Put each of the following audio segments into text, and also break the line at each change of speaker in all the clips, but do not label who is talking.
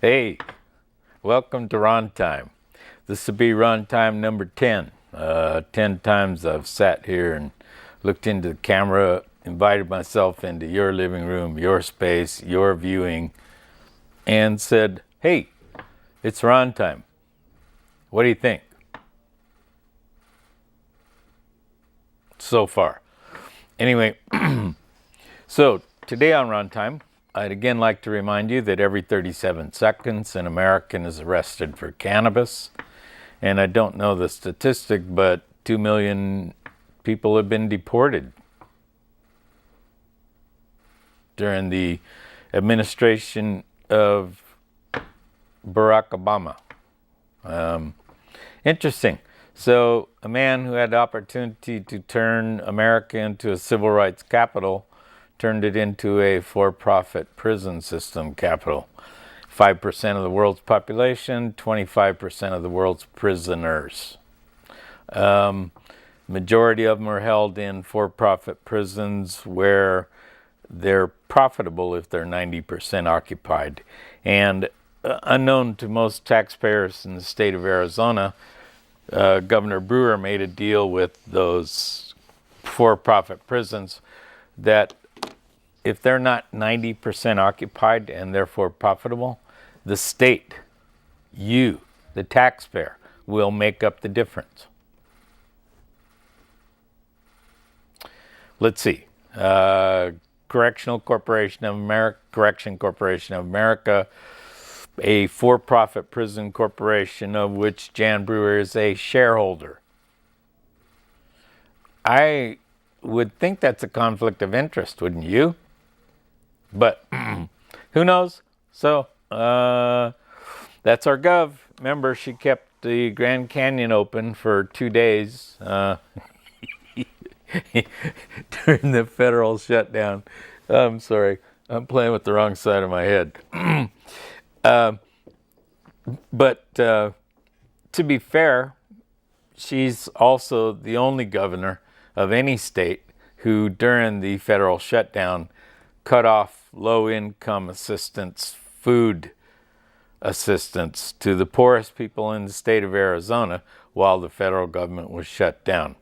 Hey, welcome to Rontime. This will be Rontime number 10. 10 times I've sat here and looked into the camera, invited myself into your living room, your space, your viewing, and said, hey, it's Rontime. What do you think? So far. Anyway, so today on Runtime, I'd again like to remind you that every 37 seconds an American is arrested for cannabis. And I don't know the statistic, but 2 million people have been deported during the administration of Barack Obama. Interesting. So a man who had the opportunity to turn America into a civil rights capital turned it into a for-profit prison system capital. 5% of the world's population, 25% of the world's prisoners. Majority of them are held in for-profit prisons where they're profitable if they're 90% occupied. And unknown to most taxpayers in the state of Arizona, Governor Brewer made a deal with those for-profit prisons that if they're not 90% occupied and therefore profitable, the state, you, the taxpayer, will make up the difference. Let's see. Correctional Corporation of America, Correction Corporation of America, a for-profit prison corporation of which Jan Brewer is a shareholder. I would think that's a conflict of interest, wouldn't you? But who knows? So that's our gov. Remember, she kept the Grand Canyon open for 2 days during the federal shutdown. I'm sorry, I'm playing with the wrong side of my head. But to be fair, she's also the only governor of any state who, during the federal shutdown, cut off low-income assistance, food assistance to the poorest people in the state of Arizona while the federal government was shut down.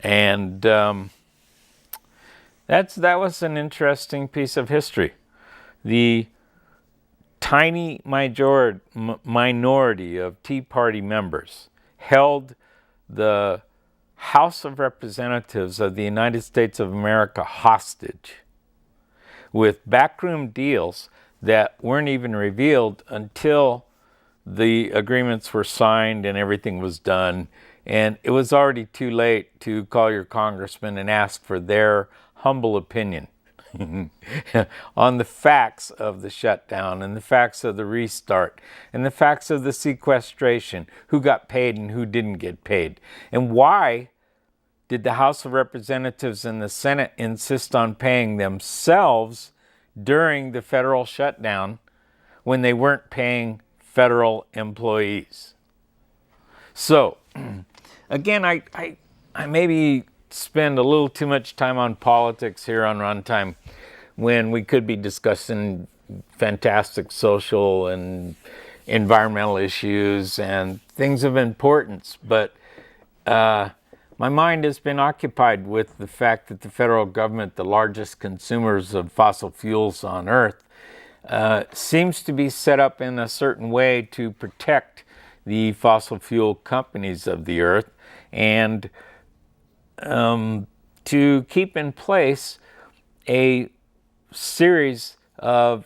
And that was an interesting piece of history. The tiny minority of Tea Party members held the House of Representatives of the United States of America hostage with backroom deals that weren't even revealed until the agreements were signed and everything was done. And it was already too late to call your congressman and ask for their humble opinion on the facts of the shutdown and the facts of the restart and the facts of the sequestration, who got paid and who didn't get paid. And why did the House of Representatives and the Senate insist on paying themselves during the federal shutdown when they weren't paying federal employees? So, again, I maybe spend a little too much time on politics here on Runtime when we could be discussing fantastic social and environmental issues and things of importance. But my mind has been occupied with the fact that the federal government, the largest consumers of fossil fuels on Earth, seems to be set up in a certain way to protect the fossil fuel companies of the Earth and to keep in place a series of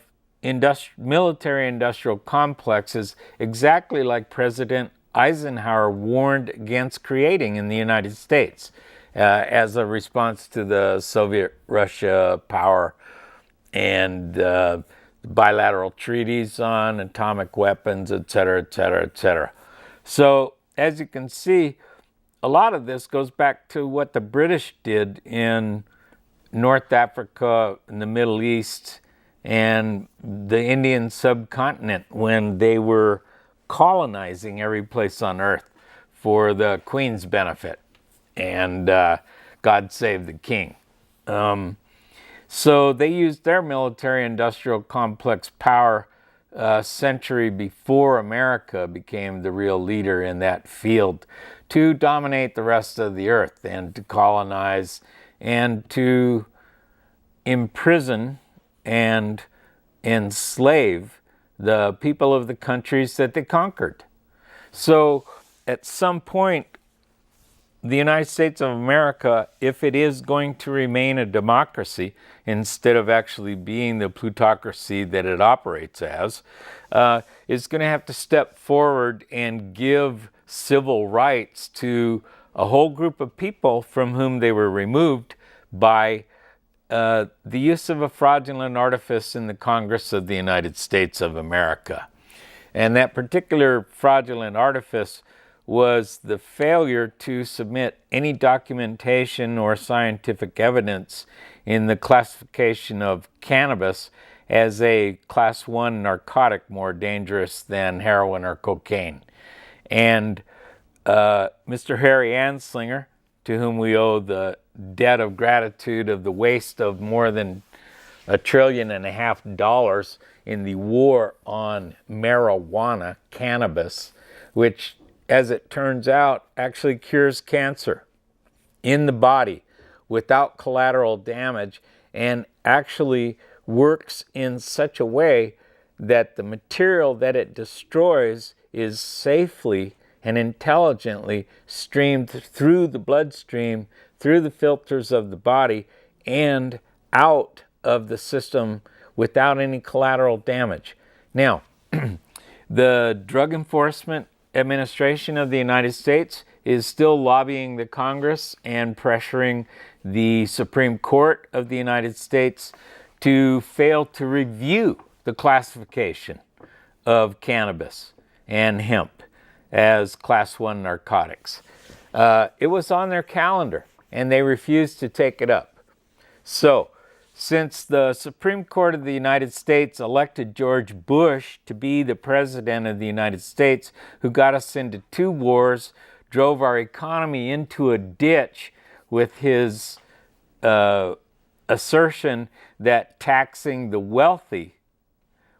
military-industrial complexes exactly like President Eisenhower warned against creating in the United States as a response to the Soviet-Russia power and bilateral treaties on atomic weapons, et cetera, et cetera, et cetera. So, as you can see, a lot of this goes back to what the British did in North Africa, in the Middle East, and the Indian subcontinent when they were colonizing every place on Earth for the Queen's benefit. And God save the King. So they used their military-industrial complex power century before America became the real leader in that field to dominate the rest of the earth and to colonize and to imprison and enslave the people of the countries that they conquered. So at some point, the United States of America, if it is going to remain a democracy instead of actually being the plutocracy that it operates as, is going to have to step forward and give civil rights to a whole group of people from whom they were removed by the use of a fraudulent artifice in the Congress of the United States of America. And that particular fraudulent artifice was the failure to submit any documentation or scientific evidence in the classification of cannabis as a class 1 narcotic more dangerous than heroin or cocaine. And Mr. Harry Anslinger, to whom we owe the debt of gratitude of the waste of more than $1.5 trillion in the war on marijuana, cannabis, which, as it turns out, actually cures cancer in the body without collateral damage and actually works in such a way that the material that it destroys is safely and intelligently streamed through the bloodstream, through the filters of the body, and out of the system without any collateral damage. Now, the Drug Enforcement Administration of the United States is still lobbying the Congress and pressuring the Supreme Court of the United States to fail to review the classification of cannabis and hemp as class 1 narcotics. It was on their calendar and they refused to take it up. So, since the Supreme Court of the United States elected George Bush to be the President of the United States, who got us into 2 wars, drove our economy into a ditch with his assertion that taxing the wealthy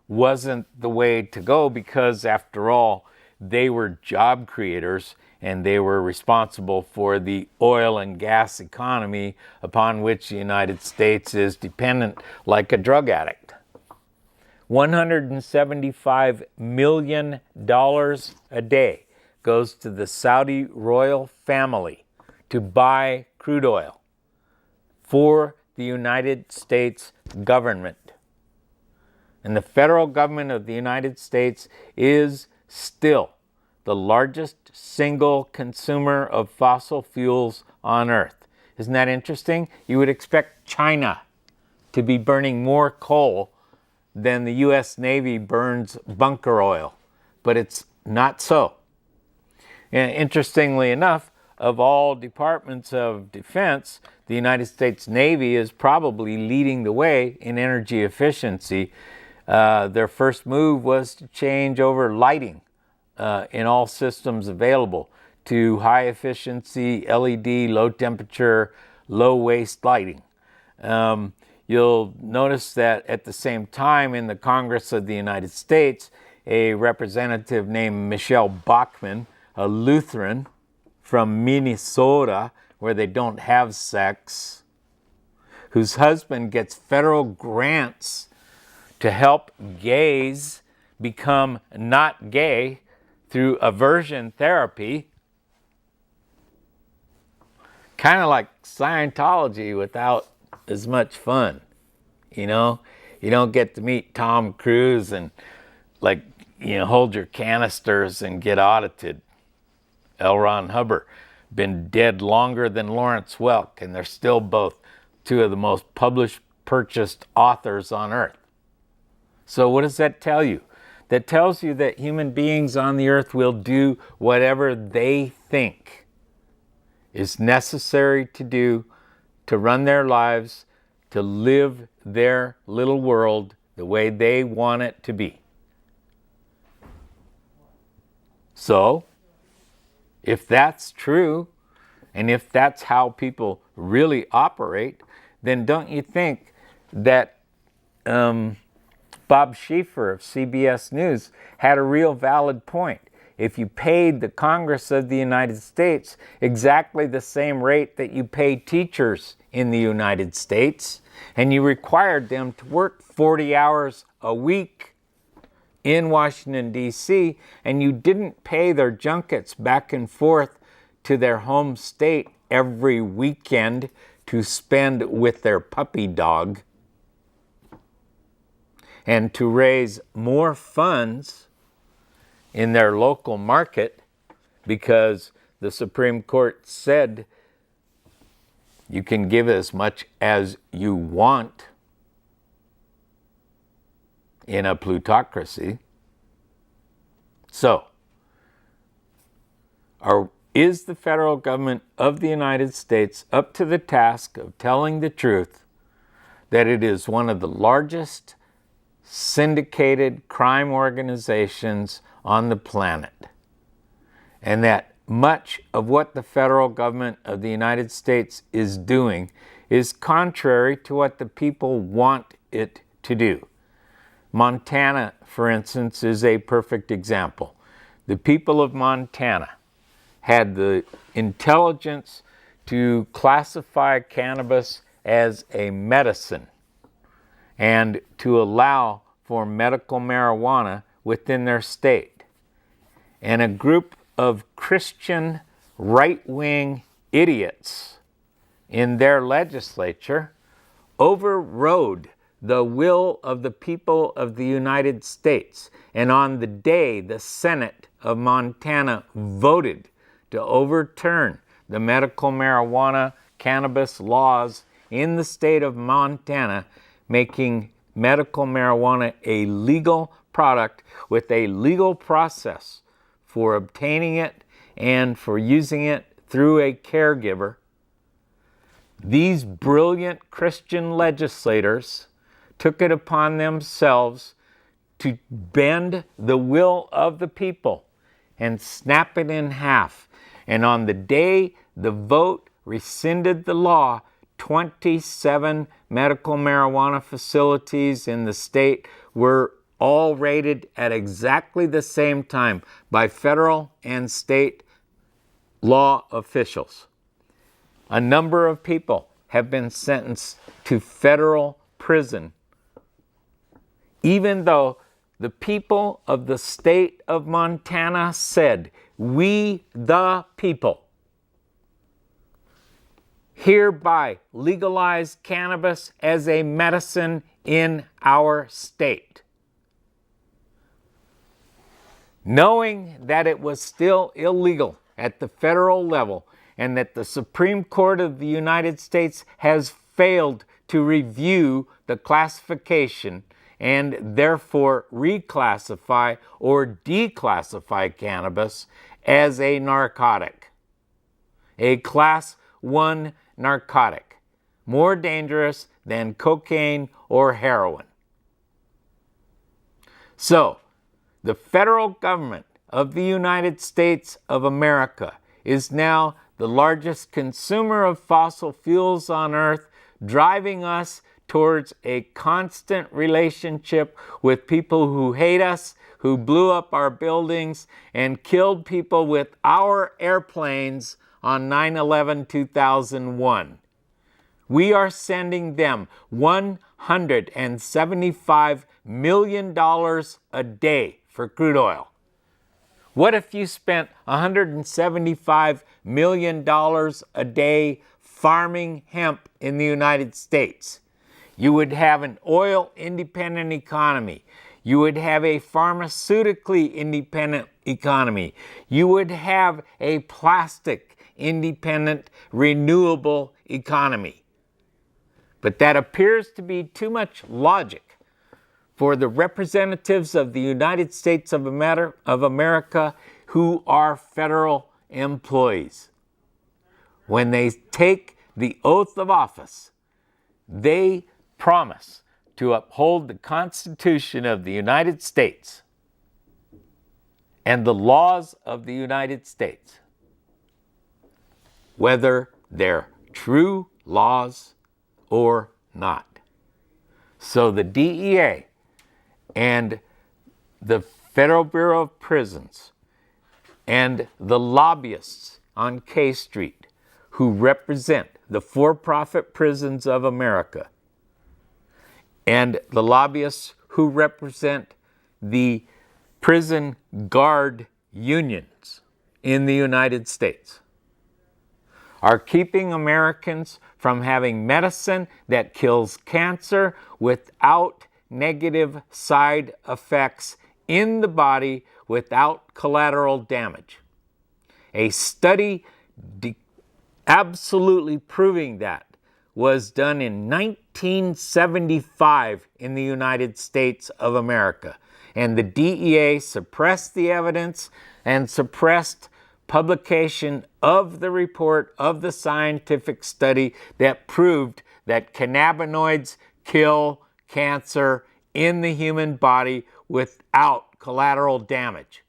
wasn't the way to go because, after all, they were job creators and they were responsible for the oil and gas economy upon which the United States is dependent like a drug addict. $175 million a day goes to the Saudi royal family to buy crude oil for the United States government. And the federal government of the United States is still the largest single consumer of fossil fuels on Earth. Isn't that interesting? You would expect China to be burning more coal than the U.S. Navy burns bunker oil, but it's not so. And interestingly enough, of all departments of defense, the United States Navy is probably leading the way in energy efficiency. Their first move was to change over lighting in all systems available to high efficiency LED, low temperature, low waste lighting. You'll notice that at the same time in the Congress of the United States, a representative named Michelle Bachmann, a Lutheran from Minnesota, where they don't have sex, whose husband gets federal grants to help gays become not gay through aversion therapy. Kind of like Scientology without as much fun, you know? You don't get to meet Tom Cruise and hold your canisters and get audited. L. Ron Hubbard, been dead longer than Lawrence Welk, and they're still both 2 of the most published, purchased authors on Earth. So what does that tell you? That tells you that human beings on the earth will do whatever they think is necessary to do to run their lives, to live their little world the way they want it to be. So, if that's true, and if that's how people by Bob Schieffer of CBS News had a real valid point. If you paid the Congress of the United States exactly the same rate that you pay teachers in the United States, and you required them to work 40 hours a week in Washington, D.C., and you didn't pay their junkets back and forth to their home state every weekend to spend with their puppy dog, and to raise more funds in their local market because the Supreme Court said you can give as much as you want in a plutocracy. So, is the federal government of the United States up to the task of telling the truth that it is one of the largest syndicated crime organizations on the planet, and that much of what the federal government of the United States is doing is contrary to what the people want it to do? Montana, for instance, is a perfect example. The people of Montana had the intelligence to classify cannabis as a medicine and to allow for medical marijuana within their state. And a group of Christian right-wing idiots in their legislature overrode the will of the people of the United States. And on the day the Senate of Montana voted to overturn the medical marijuana cannabis laws in the state of Montana, making medical marijuana a legal product with a legal process for obtaining it and for using it through a caregiver, these brilliant Christian legislators took it upon themselves to bend the will of the people and snap it in half. And on the day the vote rescinded the law, 27 medical marijuana facilities in the state were all rated at exactly the same time by federal and state law officials. A number of people have been sentenced to federal prison, even though the people of the state of Montana said, "We the people hereby legalize cannabis as a medicine in our state." Knowing that it was still illegal at the federal level and that the Supreme Court of the United States has failed to review the classification and therefore reclassify or declassify cannabis as a narcotic, a Class 1 narcotic, more dangerous than cocaine or heroin. So, the federal government of the United States of America is now the largest consumer of fossil fuels on earth, driving us towards a constant relationship with people who hate us, who blew up our buildings and killed people with our airplanes on 9/11/2001. We are sending them $175 million a day for crude oil. What if you spent $175 million a day farming hemp in the United States? You would have an oil-independent economy. You would have a pharmaceutically independent economy. You would have a plastic-independent, renewable economy. But that appears to be too much logic for the representatives of the United States of America who are federal employees. When they take the oath of office, they promise to uphold the Constitution of the United States and the laws of the United States, whether they're true laws or not. So the DEA and the Federal Bureau of Prisons and the lobbyists on K Street who represent the for-profit prisons of America and the lobbyists who represent the prison guard unions in the United States are keeping Americans from having medicine that kills cancer without negative side effects in the body, without collateral damage. A study absolutely proving that was done in 1975 in the United States of America. And the DEA suppressed the evidence and suppressed publication of the report of the scientific study that proved that cannabinoids kill cancer in the human body without collateral damage.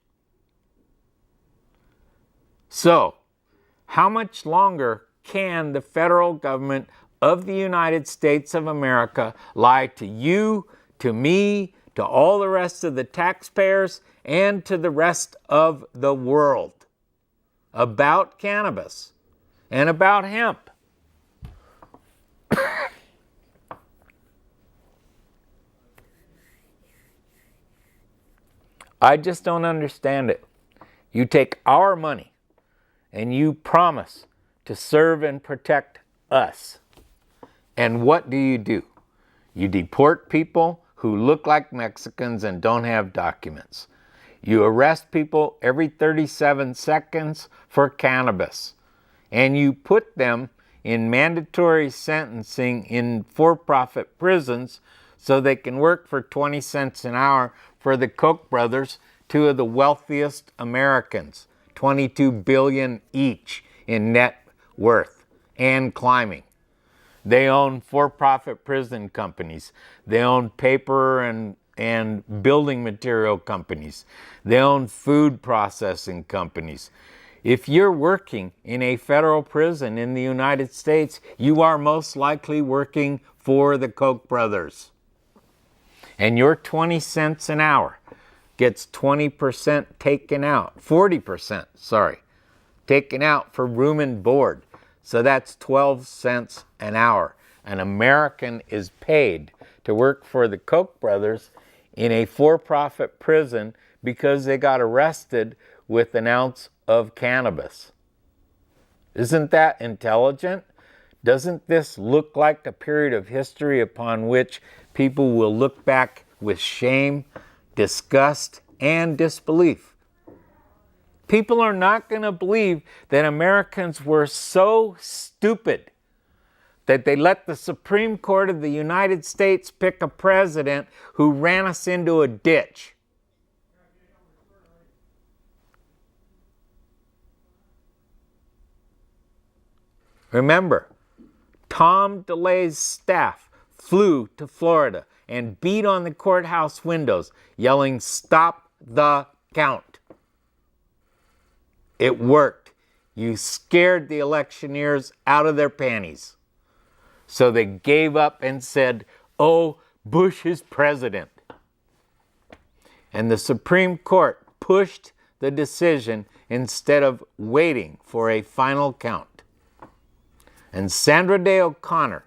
So, how much longer can the federal government of the United States of America lie to you, to me, to all the rest of the taxpayers, and to the rest of the world about cannabis and about hemp? I just don't understand it. You take our money and you promise to serve and protect us. And what do? You deport people who look like Mexicans and don't have documents. You arrest people every 37 seconds for cannabis. And you put them in mandatory sentencing in for-profit prisons so they can work for 20 cents an hour for the Koch brothers, two of the wealthiest Americans, 22 billion each in net worth and climbing. They own for-profit prison companies. They own paper and building material companies. They own food processing companies. If you're working in a federal prison in the United States, you are most likely working for the Koch brothers. And your 20 cents an hour gets 20% taken out, 40%, taken out for room and board. So that's 12 cents an hour. An American is paid to work for the Koch brothers in a for-profit prison because they got arrested with an ounce of cannabis. Isn't that intelligent? Doesn't this look like a period of history upon which people will look back with shame, disgust, and disbelief? People are not going to believe that Americans were so stupid that they let the Supreme Court of the United States pick a president who ran us into a ditch. Remember, Tom DeLay's staff flew to Florida and beat on the courthouse windows, yelling, "Stop the count." It worked. You scared the electioneers out of their panties. So they gave up and said, "Oh, Bush is president." And the Supreme Court pushed the decision instead of waiting for a final count. And Sandra Day O'Connor,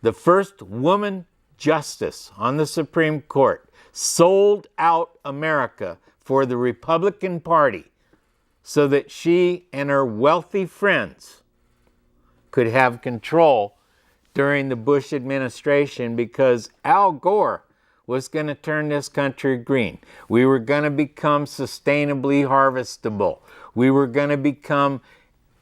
the first woman justice on the Supreme Court, sold out America for the Republican Party so that she and her wealthy friends could have control during the Bush administration, because Al Gore was going to turn this country green. We were going to become sustainably harvestable. We were going to become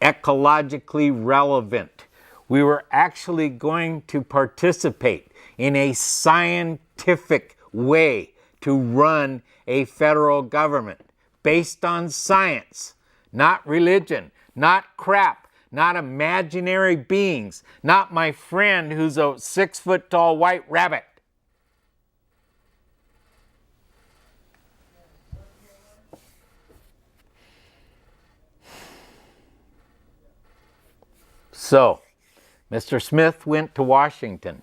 ecologically relevant. We were actually going to participate in a scientific way to run a federal government based on science, not religion, not crap, not imaginary beings, not my friend who's a 6-foot-tall white rabbit. So, Mr. Smith went to Washington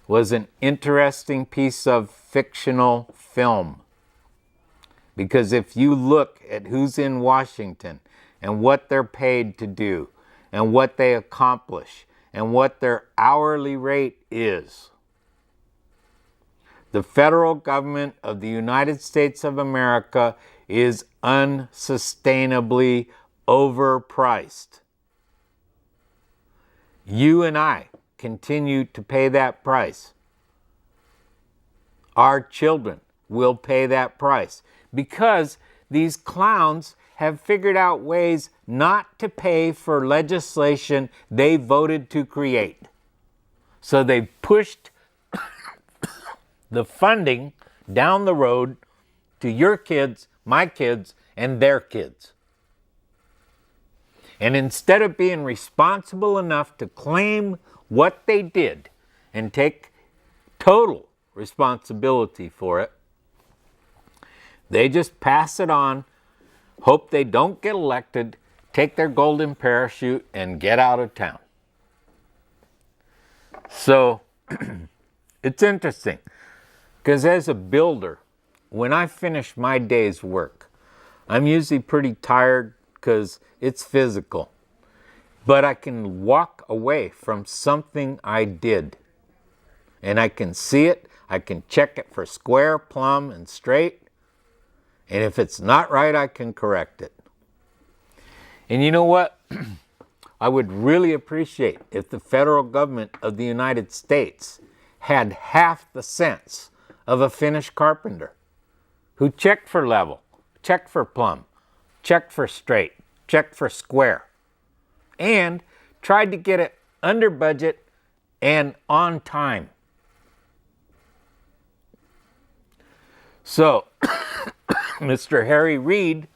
was an interesting piece of fictional film. Because if you look at who's in Washington and what they're paid to do and what they accomplish and what their hourly rate is, the federal government of the United States of America is unsustainably overpriced. You and I continue to pay that price. Our children will pay that price because these clowns have figured out ways not to pay for legislation they voted to create. So they've pushed the funding down the road to your kids, my kids, and their kids. And instead of being responsible enough to claim what they did and take total responsibility for it, they just pass it on, hope they don't get elected, take their golden parachute, and get out of town. So, it's interesting, because as a builder, when I finish my day's work, I'm usually pretty tired because it's physical. But I can walk away from something I did. And I can see it, I can check it for square, plumb, and straight. And if it's not right, I can correct it. And you know what? I would really appreciate if the federal government of the United States had half the sense of a finished carpenter who checked for level, checked for plumb, checked for straight, checked for square, and tried to get it under budget and on time. So, Mr. Harry Reid,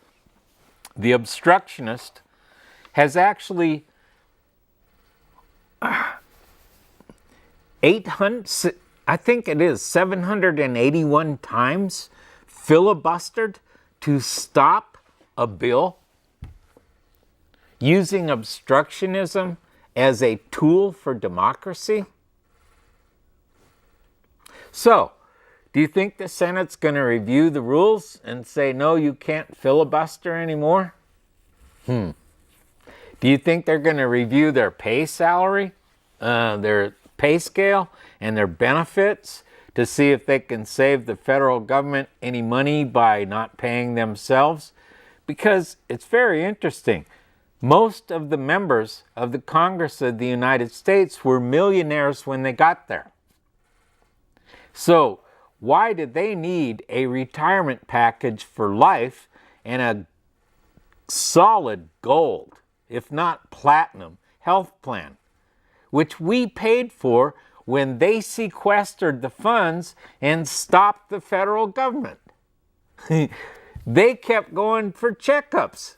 the obstructionist, has actually 781 times filibustered to stop a bill using obstructionism as a tool for democracy. So, do you think the Senate's going to review the rules and say, no, you can't filibuster anymore? Do you think they're going to review their pay salary, their pay scale, and their benefits to see if they can save the federal government any money by not paying themselves? Because it's very interesting. Most of the members of the Congress of the United States were millionaires when they got there. So, why did they need a retirement package for life and a solid gold, if not platinum, health plan, which we paid for when they sequestered the funds and stopped the federal government? They kept going for checkups.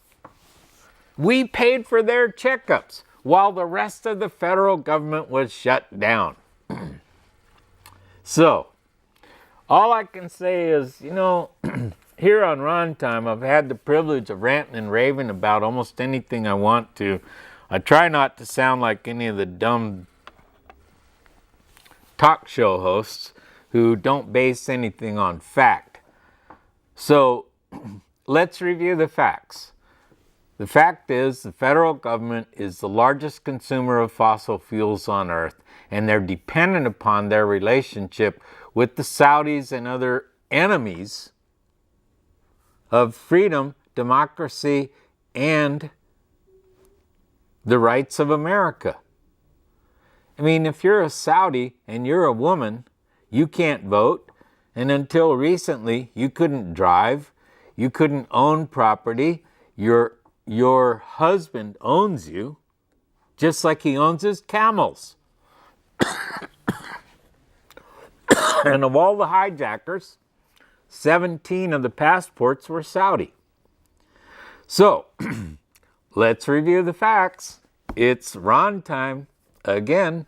We paid for their checkups while the rest of the federal government was shut down. So, all I can say is, here on Rontime, I've had the privilege of ranting and raving about almost anything I want to. I try not to sound like any of the dumb talk show hosts who don't base anything on fact. So, let's review the facts. The fact is, the federal government is the largest consumer of fossil fuels on Earth, and they're dependent upon their relationship with the Saudis and other enemies of freedom, democracy, and the rights of America. I mean, if you're a Saudi and you're a woman, you can't vote, and until recently, you couldn't drive, you couldn't own property, your husband owns you, just like he owns his camels. And of all the hijackers, 17 of the passports were Saudi. So, let's review the facts. It's Ron time again.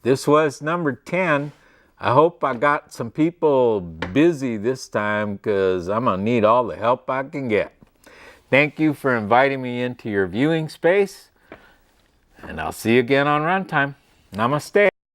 This was number 10. I hope I got some people busy this time because I'm going to need all the help I can get. Thank you for inviting me into your viewing space. And I'll see you again on Rontime. Namaste.